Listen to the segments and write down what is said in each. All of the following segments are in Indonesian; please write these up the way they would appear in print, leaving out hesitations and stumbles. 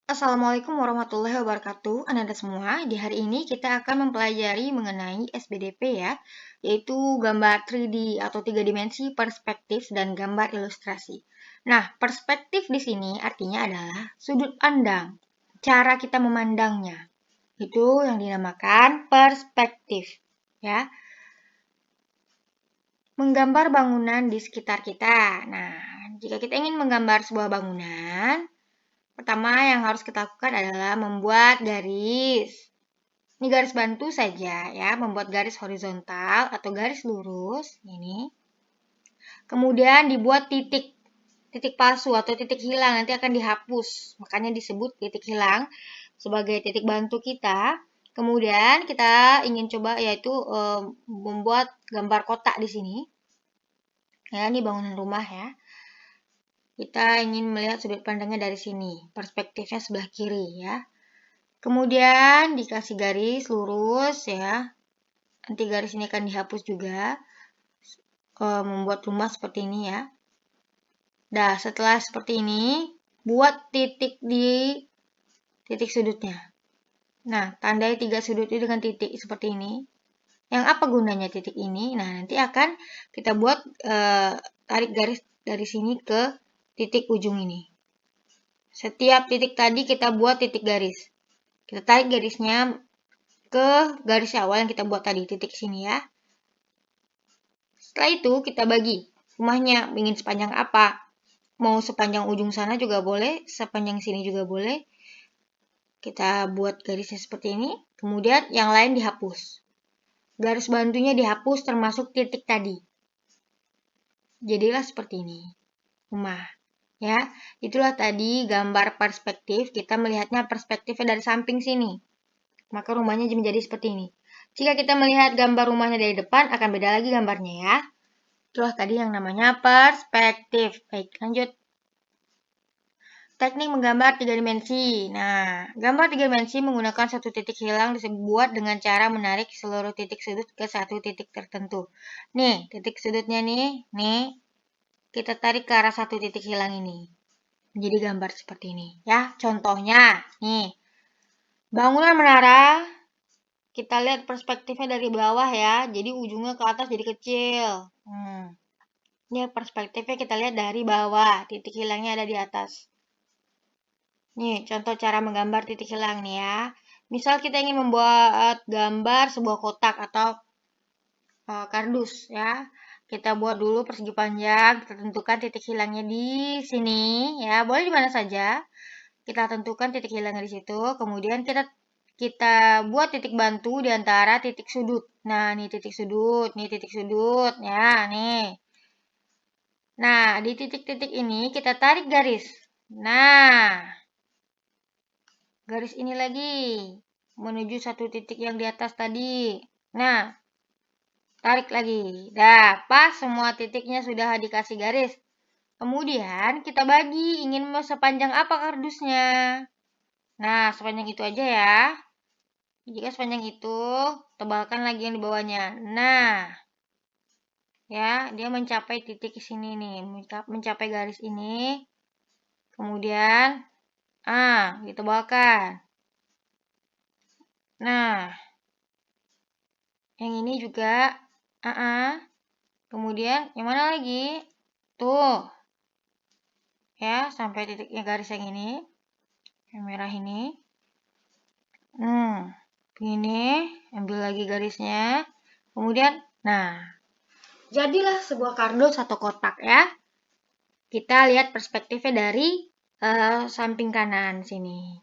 Assalamualaikum warahmatullahi wabarakatuh, Anda semua. Di hari ini kita akan mempelajari mengenai SBDP ya, yaitu gambar 3D atau tiga dimensi, perspektif, dan gambar ilustrasi. Nah, perspektif di sini artinya adalah sudut pandang, cara kita memandangnya. Itu yang dinamakan perspektif ya. Menggambar bangunan di sekitar kita. Nah, jika kita ingin menggambar sebuah bangunan, pertama yang harus kita lakukan adalah membuat garis. Ini garis bantu saja ya, membuat garis horizontal atau garis lurus ini. Kemudian dibuat titik palsu atau titik hilang, nanti akan dihapus. Makanya disebut titik hilang sebagai titik bantu kita. Kemudian kita ingin coba yaitu membuat gambar kotak di sini. Ya, ini bangunan rumah ya. Kita ingin melihat sudut pandangnya dari sini, perspektifnya sebelah kiri ya. Kemudian dikasih garis lurus ya. Nanti garis ini akan dihapus juga. Membuat rumah seperti ini ya. Nah, setelah seperti ini, buat titik di titik sudutnya. Nah, tandai 3 sudut itu dengan titik seperti ini. Yang apa gunanya titik ini? Nah, nanti akan kita buat tarik garis dari sini ke titik ujung ini. Setiap titik tadi kita buat titik garis. Kita tarik garisnya ke garis awal yang kita buat tadi, titik sini ya. Setelah itu kita bagi rumahnya ingin sepanjang apa. Mau sepanjang ujung sana juga boleh, sepanjang sini juga boleh. Kita buat garisnya seperti ini, kemudian yang lain dihapus. Garis bantunya dihapus termasuk titik tadi. Jadilah seperti ini. Rumah. Ya, itulah tadi gambar perspektif. Kita melihatnya perspektifnya dari samping sini. Maka rumahnya menjadi seperti ini. Jika kita melihat gambar rumahnya dari depan, akan beda lagi gambarnya ya. Itulah tadi yang namanya perspektif. Baik, lanjut. Teknik menggambar tiga dimensi. Nah, gambar tiga dimensi menggunakan satu titik hilang dibuat dengan cara menarik seluruh titik sudut ke satu titik tertentu. Nih, titik sudutnya nih, kita tarik ke arah satu titik hilang ini. Menjadi gambar seperti ini ya. Contohnya, nih. Bangunan menara, kita lihat perspektifnya dari bawah ya. Jadi ujungnya ke atas jadi kecil. Ini perspektifnya kita lihat dari bawah. Titik hilangnya ada di atas. Nih, contoh cara menggambar titik hilang nih ya. Misal kita ingin membuat gambar sebuah kotak atau kardus ya. Kita buat dulu persegi panjang, kita tentukan titik hilangnya di sini ya. Boleh di mana saja. Kita tentukan titik hilangnya di situ. Kemudian kita buat titik bantu di antara titik sudut. Nah, nih titik sudut ya, nih. Nah, di titik-titik ini kita tarik garis. Nah, garis ini lagi menuju satu titik yang di atas tadi. Nah, tarik lagi. Dah, pas semua titiknya sudah dikasih garis. Kemudian kita bagi, ingin sepanjang apa kardusnya. Nah, sepanjang itu aja ya. Jika sepanjang itu, tebalkan lagi yang di bawahnya. Nah, ya, dia mencapai titik sini nih, mencapai garis ini. Kemudian, ditebalkan. Nah, yang ini juga, kemudian yang mana lagi? Tuh, ya, sampai titiknya garis yang ini, yang merah ini. Ini, ambil lagi garisnya. Kemudian, nah, jadilah sebuah kardus atau kotak ya. Kita lihat perspektifnya dari samping kanan sini.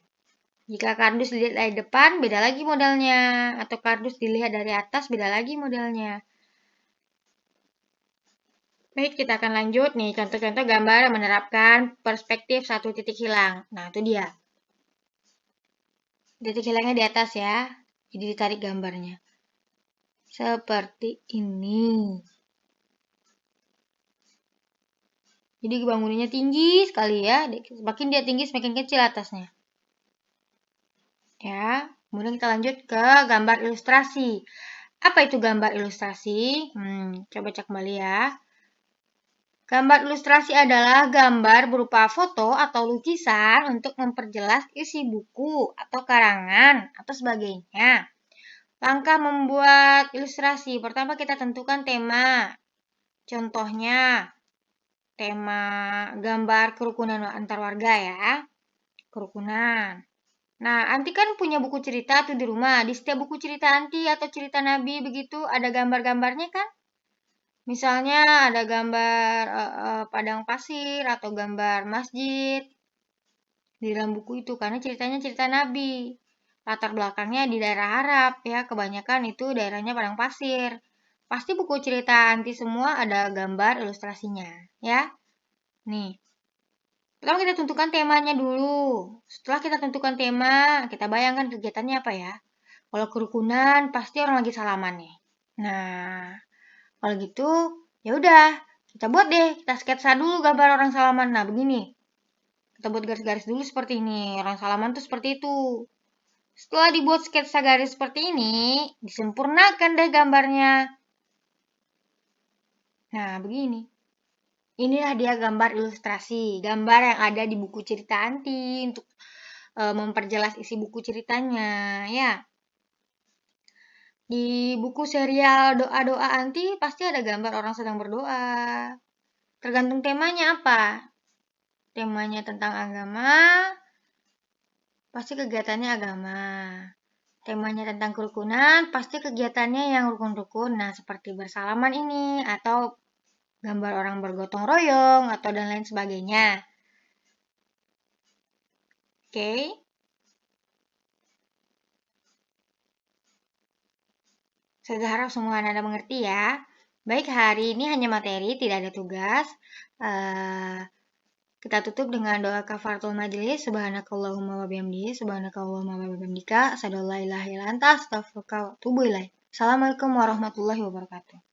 Jika kardus dilihat dari depan, beda lagi modelnya. Atau kardus dilihat dari atas, beda lagi modelnya. Baik, kita akan lanjut nih. Contoh-contoh gambar yang menerapkan perspektif satu titik hilang. Nah, itu dia. Titik hilangnya di atas ya. Jadi ditarik gambarnya. Seperti ini. Jadi bangunannya tinggi sekali ya. Semakin dia tinggi, semakin kecil atasnya. Ya, kemudian kita lanjut ke gambar ilustrasi. Apa itu gambar ilustrasi? Coba cek kembali ya. Gambar ilustrasi adalah gambar berupa foto atau lukisan untuk memperjelas isi buku atau karangan atau sebagainya. Langkah membuat ilustrasi. Pertama kita tentukan tema. Contohnya, tema gambar kerukunan antar warga ya. Kerukunan. Nah, Anti kan punya buku cerita tuh di rumah. Di setiap buku cerita Anti atau cerita Nabi begitu ada gambar-gambarnya kan? Misalnya ada gambar padang pasir atau gambar masjid di dalam buku itu karena ceritanya cerita Nabi. Latar belakangnya di daerah Arab ya, kebanyakan itu daerahnya padang pasir. Pasti buku cerita Anti semua ada gambar ilustrasinya ya. Nih, pertama kita tentukan temanya dulu. Setelah kita tentukan tema, kita bayangkan kegiatannya apa ya. Kalau kerukunan pasti orang lagi salaman nih. Nah, kalau gitu, ya udah, kita buat deh, kita sketsa dulu gambar orang salaman. Nah, begini. Kita buat garis-garis dulu seperti ini. Orang salaman tuh seperti itu. Setelah dibuat sketsa garis seperti ini, disempurnakan deh gambarnya. Nah, begini. Inilah dia gambar ilustrasi, gambar yang ada di buku cerita Anti untuk memperjelas isi buku ceritanya, ya. Di buku serial doa-doa Anti pasti ada gambar orang sedang berdoa. Tergantung temanya apa. Temanya tentang agama, pasti kegiatannya agama. Temanya tentang kerukunan, pasti kegiatannya yang rukun-rukun. Nah, seperti bersalaman ini, atau gambar orang bergotong royong, atau dan lain sebagainya. Oke. Saya harap semua Anda mengerti ya. Baik, hari ini hanya materi, tidak ada tugas. Kita tutup dengan doa kafaratul majelis. Subhanakallahumma wa bihamdihi, subhanakallahumma wa bihamdika, asyhadu an la ilaha illa anta, astaghfiruka wa atubu ilaik. Assalamualaikum warahmatullahi wabarakatuh.